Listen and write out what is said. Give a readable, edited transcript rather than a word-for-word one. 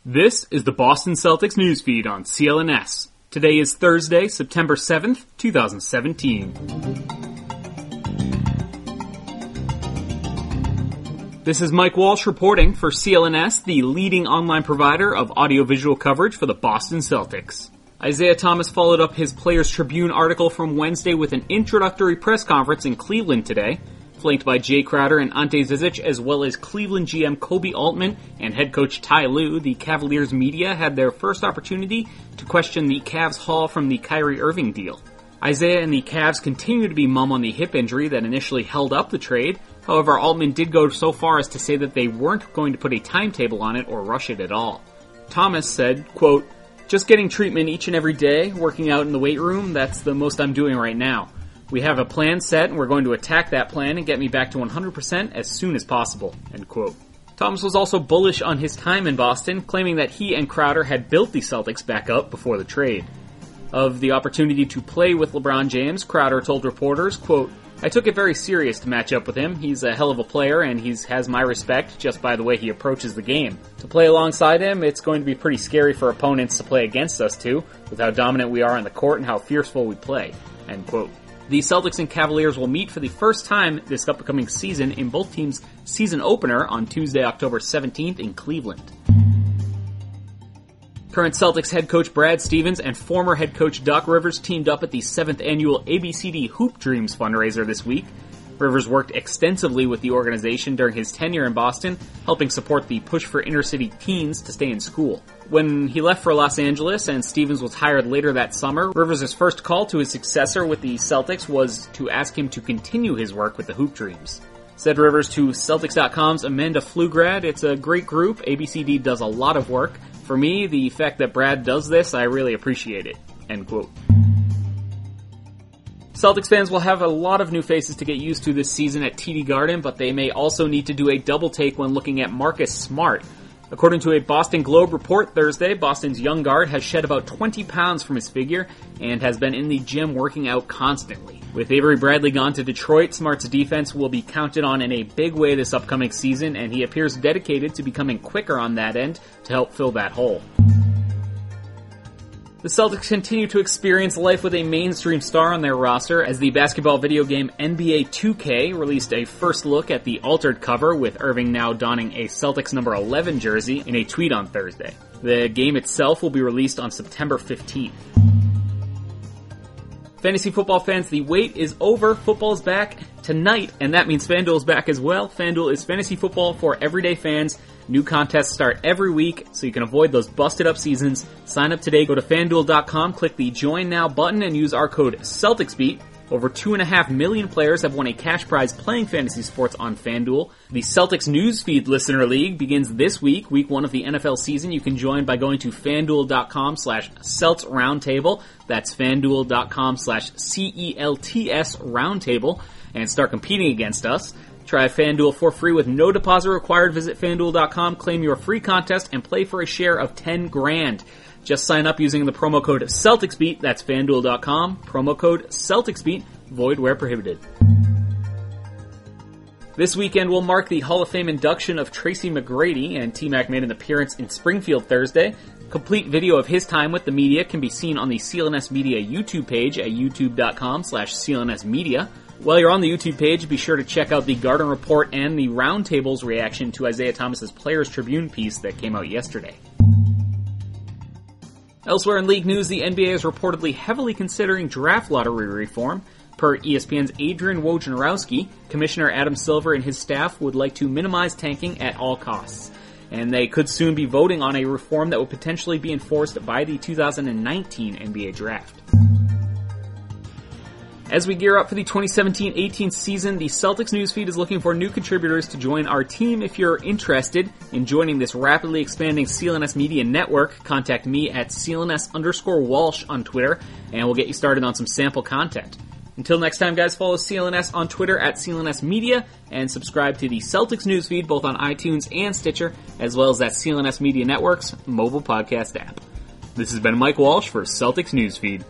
This is the Boston Celtics newsfeed on CLNS. Today is Thursday, September 7th, 2017. This is Mike Walsh reporting for CLNS, the leading online provider of audiovisual coverage for the Boston Celtics. Isaiah Thomas followed up his Players Tribune article from Wednesday with an introductory press conference in Cleveland today, flanked by Jay Crowder and Ante Zizic, as well as Cleveland GM Kobe Altman and head coach Ty Lue. The Cavaliers media had their first opportunity to question the Cavs haul from the Kyrie Irving deal. Isaiah and the Cavs continue to be mum on the hip injury that initially held up the trade. However, Altman did go so far as to say that they weren't going to put a timetable on it or rush it at all. Thomas said, quote, "Just getting treatment each and every day, working out in the weight room, that's the most I'm doing right now. We have a plan set, and we're going to attack that plan and get me back to 100% as soon as possible," end quote. Thomas was also bullish on his time in Boston, claiming that he and Crowder had built the Celtics back up before the trade. Of the opportunity to play with LeBron James, Crowder told reporters, quote, "I took it very serious to match up with him. He's a hell of a player, and he has my respect just by the way he approaches the game. To play alongside him, it's going to be pretty scary for opponents to play against us too, with how dominant we are on the court and how fierceful we play," end quote. The Celtics and Cavaliers will meet for the first time this upcoming season in both teams' season opener on Tuesday, October 17th in Cleveland. Current Celtics head coach Brad Stevens and former head coach Doc Rivers teamed up at the 7th annual ABCD Hoop Dreams fundraiser this week. Rivers worked extensively with the organization during his tenure in Boston, helping support the push for inner-city teens to stay in school. When he left for Los Angeles and Stevens was hired later that summer, Rivers' first call to his successor with the Celtics was to ask him to continue his work with the Hoop Dreams. Said Rivers to Celtics.com's Amanda Pflugrad, "It's a great group. ABCD does a lot of work. For me, the fact that Brad does this, I really appreciate it," end quote. Celtics fans will have a lot of new faces to get used to this season at TD Garden, but they may also need to do a double take when looking at Marcus Smart. According to a Boston Globe report Thursday, Boston's young guard has shed about 20 pounds from his figure and has been in the gym working out constantly. With Avery Bradley gone to Detroit, Smart's defense will be counted on in a big way this upcoming season, and he appears dedicated to becoming quicker on that end to help fill that hole. The Celtics continue to experience life with a mainstream star on their roster as the basketball video game NBA 2K released a first look at the altered cover, with Irving now donning a Celtics number 11 jersey in a tweet on Thursday. The game itself will be released on September 15th. Fantasy football fans, the wait is over. Football is back tonight, and that means FanDuel is back as well. FanDuel is fantasy football for everyday fans. New contests start every week, so you can avoid those busted-up seasons. Sign up today. Go to FanDuel.com, click the Join Now button, and use our code CelticsBeat. Over 2.5 million players have won a cash prize playing fantasy sports on FanDuel. The Celtics Newsfeed Listener League begins this week, week 1 of the NFL season. You can join by going to FanDuel.com/CeltsRoundtable. That's FanDuel.com/CELTS Roundtable and start competing against us. Try FanDuel for free with no deposit required. Visit FanDuel.com, claim your free contest, and play for a share of $10,000. Just sign up using the promo code CelticsBeat. That's FanDuel.com, promo code CelticsBeat, void where prohibited. This weekend will mark the Hall of Fame induction of Tracy McGrady, and T-Mac made an appearance in Springfield Thursday. Complete video of his time with the media can be seen on the CLNS Media YouTube page at youtube.com/CLNSmedia. While you're on the YouTube page, be sure to check out the Garden Report and the Roundtable's reaction to Isaiah Thomas's Players Tribune piece that came out yesterday. Elsewhere in league news, the NBA is reportedly heavily considering draft lottery reform. Per ESPN's Adrian Wojnarowski, Commissioner Adam Silver and his staff would like to minimize tanking at all costs, and they could soon be voting on a reform that would potentially be enforced by the 2019 NBA draft. As we gear up for the 2017-18 season, the Celtics newsfeed is looking for new contributors to join our team. If you're interested in joining this rapidly expanding CLNS Media network, contact me at CLNS_Walsh on Twitter, and we'll get you started on some sample content. Until next time, guys, follow CLNS on Twitter at CLNS Media, and subscribe to the Celtics newsfeed both on iTunes and Stitcher, as well as that CLNS Media Network's mobile podcast app. This has been Mike Walsh for Celtics Newsfeed.